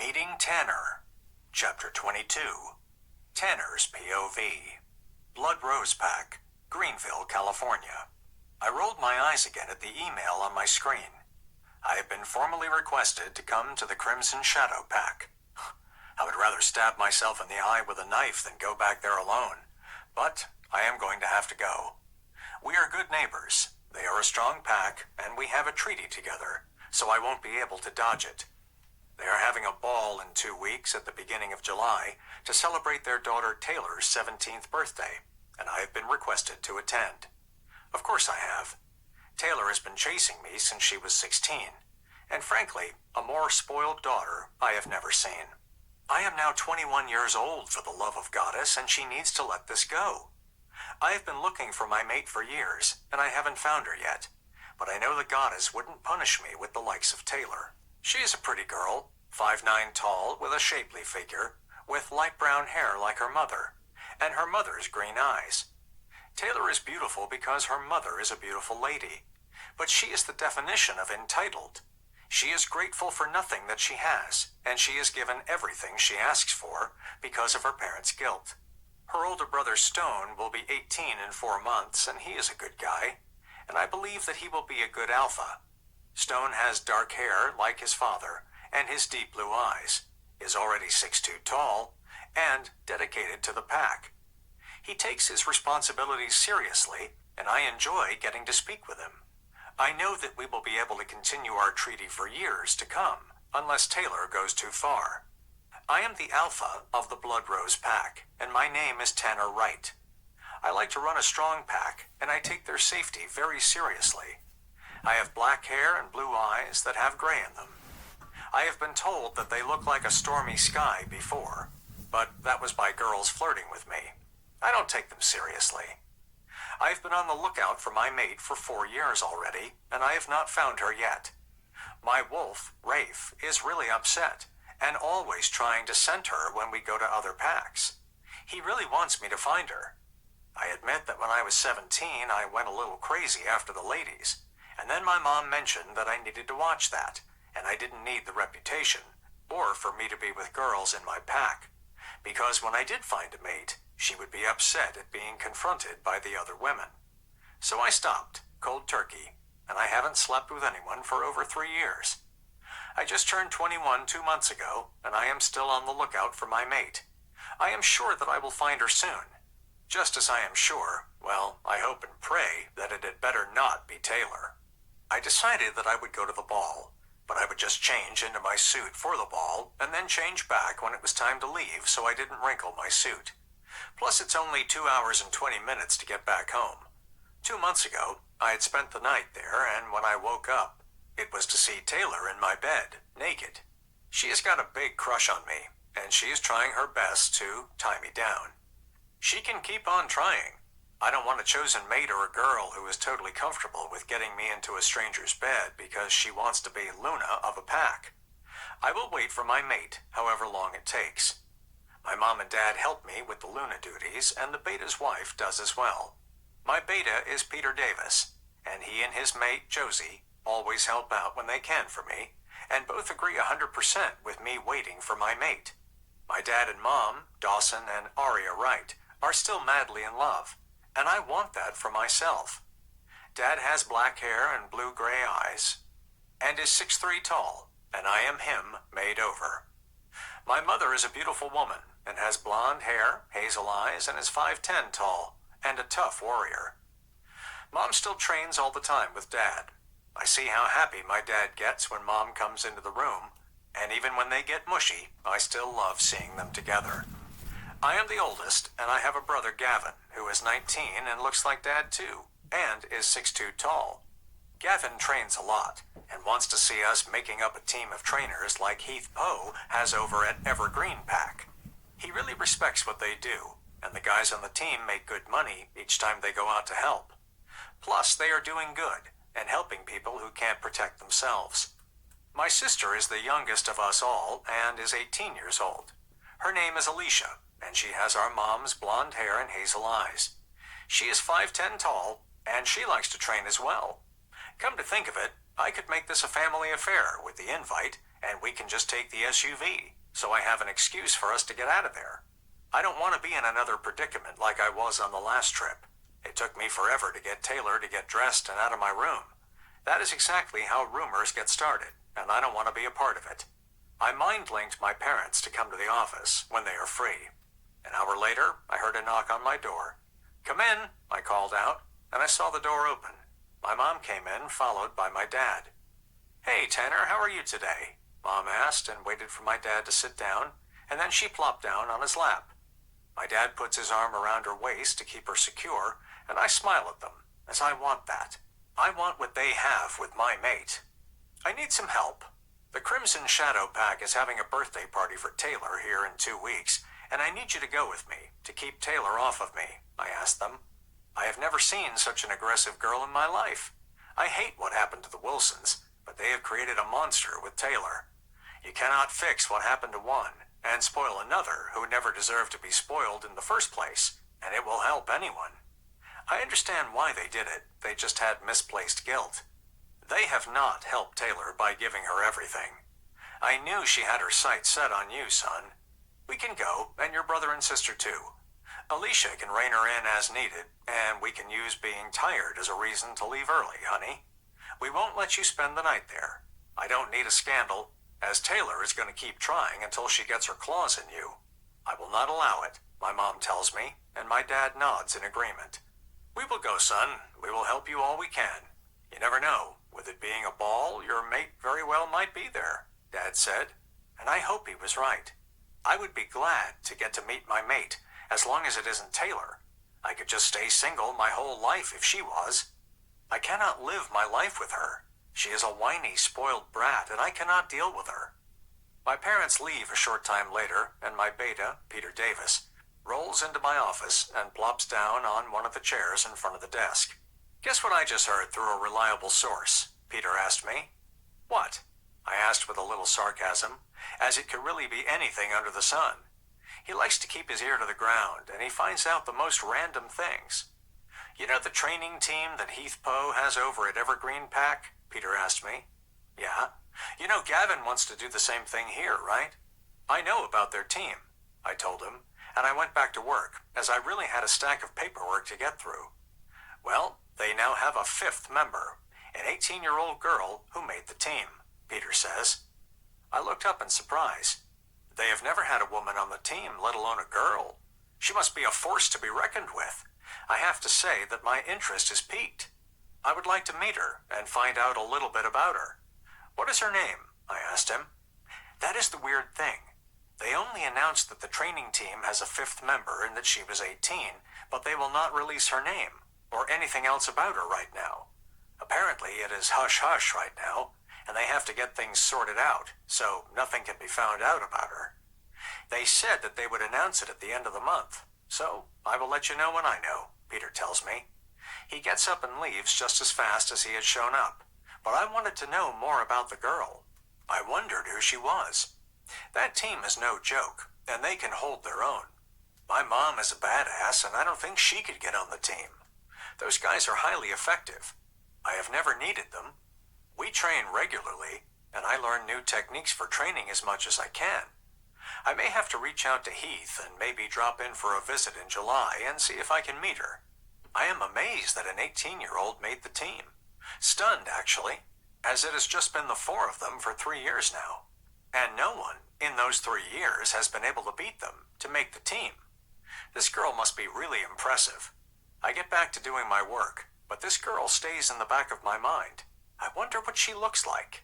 Meeting Tanner, Chapter 22, Tanner's POV, Blood Rose Pack, Greenville, California. I rolled my eyes again at the email on my screen. I have been formally requested to come to the Crimson Shadow Pack. I would rather stab myself in the eye with a knife than go back there alone, but I am going to have to go. We are good neighbors. They are a strong pack, and we have a treaty together, so I won't be able to dodge it. They are having a ball in 2 weeks at the beginning of July to celebrate their daughter Taylor's 17th birthday, and I have been requested to attend. Of course I have. Taylor has been chasing me since she was 16, and frankly, a more spoiled daughter I have never seen. I am now 21 years old, for the love of Goddess, and she needs to let this go. I have been looking for my mate for years, and I haven't found her yet, but I know the Goddess wouldn't punish me with the likes of Taylor. She is a pretty girl, 5'9" tall, with a shapely figure, with light brown hair like her mother, and her mother's green eyes. Taylor is beautiful because her mother is a beautiful lady, but she is the definition of entitled. She is grateful for nothing that she has, and she is given everything she asks for because of her parents' guilt. Her older brother Stone will be 18 in 4 months, and he is a good guy, and I believe that he will be a good alpha. Stone has dark hair like his father, and his deep blue eyes, is already 6'2" tall, and dedicated to the pack. He takes his responsibilities seriously, and I enjoy getting to speak with him. I know that we will be able to continue our treaty for years to come, unless Taylor goes too far. I am the alpha of the Blood Rose Pack, and my name is Tanner Wright. I like to run a strong pack, and I take their safety very seriously. I have black hair and blue eyes that have gray in them. I have been told that they look like a stormy sky before, but that was by girls flirting with me. I don't take them seriously. I've been on the lookout for my mate for 4 years already, and I have not found her yet. My wolf, Rafe, is really upset, and always trying to scent her when we go to other packs. He really wants me to find her. I admit that when I was 17, I went a little crazy after the ladies, and then my mom mentioned that I needed to watch that, and I didn't need the reputation, or for me to be with girls in my pack, because when I did find a mate, she would be upset at being confronted by the other women. So I stopped, cold turkey, and I haven't slept with anyone for over 3 years. I just turned 21 2 months ago, and I am still on the lookout for my mate. I am sure that I will find her soon. Just as I am sure, well, I hope and pray that it had better not be Taylor. I decided that I would go to the ball, but I would just change into my suit for the ball, and then change back when it was time to leave so I didn't wrinkle my suit. Plus, it's only 2 hours and 20 minutes to get back home. 2 months ago, I had spent the night there, and when I woke up, it was to see Taylor in my bed, naked. She has got a big crush on me, and she is trying her best to tie me down. She can keep on trying. I don't want a chosen mate or a girl who is totally comfortable with getting me into a stranger's bed because she wants to be Luna of a pack. I will wait for my mate, however long it takes. My mom and dad help me with the Luna duties, and the beta's wife does as well. My beta is Peter Davis, and he and his mate, Josie, always help out when they can for me, and both agree 100% with me waiting for my mate. My dad and mom, Dawson and Aria Wright, are still madly in love, and I want that for myself. Dad has black hair and blue-gray eyes, and is 6'3" tall, and I am him made over. My mother is a beautiful woman, and has blonde hair, hazel eyes, and is 5'10" tall, and a tough warrior. Mom still trains all the time with Dad. I see how happy my dad gets when Mom comes into the room, and even when they get mushy, I still love seeing them together. I am the oldest, and I have a brother, Gavin, who is 19 and looks like Dad too, and is 6'2" tall. Gavin trains a lot, and wants to see us making up a team of trainers like Heath Poe has over at Evergreen Pack. He really respects what they do, and the guys on the team make good money each time they go out to help. Plus, they are doing good, and helping people who can't protect themselves. My sister is the youngest of us all, and is 18 years old. Her name is Alicia, and she has our mom's blonde hair and hazel eyes. She is 5'10" tall, and she likes to train as well. Come to think of it, I could make this a family affair with the invite, and we can just take the SUV, so I have an excuse for us to get out of there. I don't want to be in another predicament like I was on the last trip. It took me forever to get Taylor to get dressed and out of my room. That is exactly how rumors get started, and I don't want to be a part of it. I mind-linked my parents to come to the office when they are free. An hour later, I heard a knock on my door. "Come in," I called out, and I saw the door open. My mom came in, followed by my dad. "Hey, Tanner, how are you today?" Mom asked and waited for my dad to sit down, and then she plopped down on his lap. My dad puts his arm around her waist to keep her secure, and I smile at them, as I want that. I want what they have with my mate. "I need some help. The Crimson Shadow Pack is having a birthday party for Taylor here in 2 weeks, and I need you to go with me to keep Taylor off of me," I asked them. I have never seen such an aggressive girl in my life. I hate what happened to the Wilsons, but they have created a monster with Taylor. You cannot fix what happened to one and spoil another who never deserved to be spoiled in the first place, and it will help anyone. I understand why they did it. They just had misplaced guilt. They have not helped Taylor by giving her everything. I knew she had her sights set on you, son. We can go, and your brother and sister too. Alicia can rein her in as needed, and we can use being tired as a reason to leave early, honey. We won't let you spend the night there. I don't need a scandal, as Taylor is going to keep trying until she gets her claws in you. I will not allow it, my mom tells me, and my dad nods in agreement. "We will go, son. We will help you all we can. You never know. With it being a ball, your mate very well might be there," Dad said, and I hope he was right. I would be glad to get to meet my mate, as long as it isn't Taylor. I could just stay single my whole life if she was. I cannot live my life with her. She is a whiny, spoiled brat, and I cannot deal with her. My parents leave a short time later, and my beta, Peter Davis, rolls into my office and plops down on one of the chairs in front of the desk. "Guess what I just heard through a reliable source?" Peter asked me. "What?" I asked with a little sarcasm, as it could really be anything under the sun. He likes to keep his ear to the ground, and he finds out the most random things. "You know the training team that Heath Poe has over at Evergreen Pack?" Peter asked me. "Yeah. You know Gavin wants to do the same thing here, right?" "I know about their team," I told him, and I went back to work, as I really had a stack of paperwork to get through. "Well, they now have a 5th member, an 18-year-old girl who made the team," Peter says. I looked up in surprise. They have never had a woman on the team, let alone a girl. She must be a force to be reckoned with. I have to say that my interest is piqued. I would like to meet her and find out a little bit about her. "What is her name?" I asked him. That is the weird thing. They only announced that the training team has a 5th member and that she was 18, but they will not release her name or anything else about her right now. Apparently it is hush-hush right now, and they have to get things sorted out, so nothing can be found out about her. They said that they would announce it at the end of the month, so I will let you know when I know, Peter tells me. He gets up and leaves just as fast as he had shown up, but I wanted to know more about the girl. I wondered who she was. That team is no joke, and they can hold their own. My mom is a badass, and I don't think she could get on the team. Those guys are highly effective. I have never needed them. We train regularly, and I learn new techniques for training as much as I can. I may have to reach out to Heath and maybe drop in for a visit in July and see if I can meet her. I am amazed that an 18-year-old made the team. Stunned, actually, as it has just been the 4 of them for 3 years now. And no one in those 3 years has been able to beat them to make the team. This girl must be really impressive. I get back to doing my work, but this girl stays in the back of my mind. I wonder what she looks like.